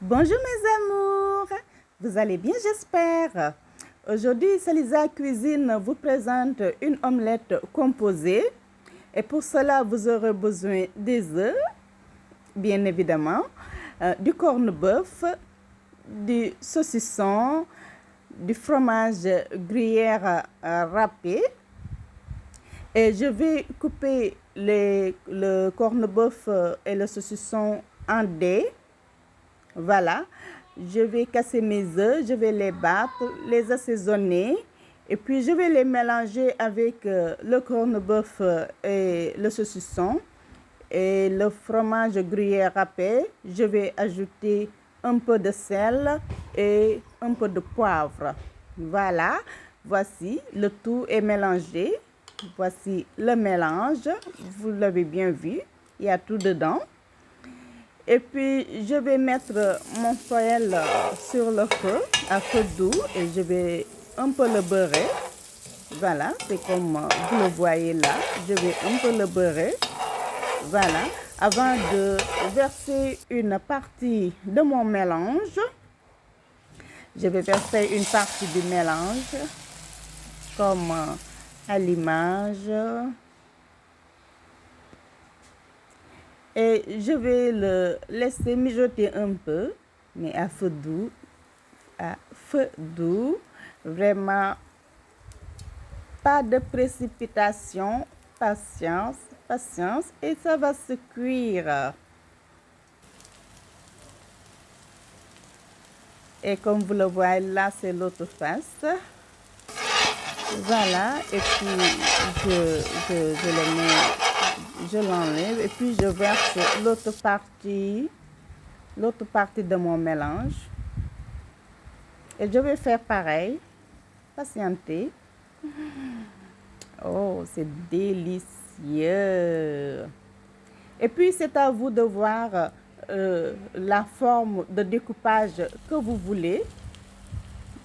Bonjour mes amours, vous allez bien j'espère. Aujourd'hui, Salisa Cuisine vous présente une omelette composée et pour cela vous aurez besoin des œufs, bien évidemment, du corned-beef, du saucisson, du fromage gruyère râpé et je vais couper le corned-beef et le saucisson en dés. Voilà, je vais casser mes œufs, je vais les battre, les assaisonner et puis je vais les mélanger avec le corned-beef et le saucisson et le fromage gruyère râpé. Je vais ajouter un peu de sel et un peu de poivre. Voilà, voici, le tout est mélangé. Voici le mélange, vous l'avez bien vu, il y a tout dedans. Et puis, je vais mettre mon poêle sur le feu, à feu doux, et je vais un peu le beurrer. Voilà, c'est comme vous le voyez là. Je vais un peu le beurrer. Voilà, avant de verser une partie de mon mélange. Je vais verser une partie du mélange, comme à l'image. Et je vais le laisser mijoter un peu, mais à feu doux, vraiment pas de précipitation, patience, et ça va se cuire. Et comme vous le voyez là, c'est l'autre face. Voilà, et puis je l'enlève et puis je verse l'autre partie de mon mélange. Et je vais faire pareil, patienter. Oh, c'est délicieux. Et puis c'est à vous de voir la forme de découpage que vous voulez.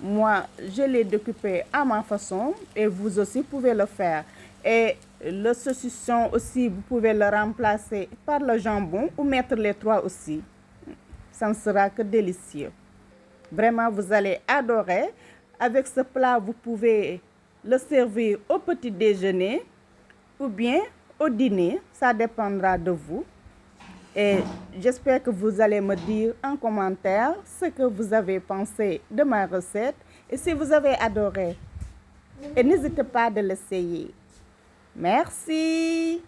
Moi, je l'ai découpé à ma façon et vous aussi pouvez le faire. Et le saucisson aussi, vous pouvez le remplacer par le jambon ou mettre les trois aussi. Ça ne sera que délicieux. Vraiment, vous allez adorer. Avec ce plat, vous pouvez le servir au petit déjeuner ou bien au dîner. Ça dépendra de vous. Et j'espère que vous allez me dire en commentaire ce que vous avez pensé de ma recette et si vous avez adoré. Et n'hésitez pas de l'essayer. Merci.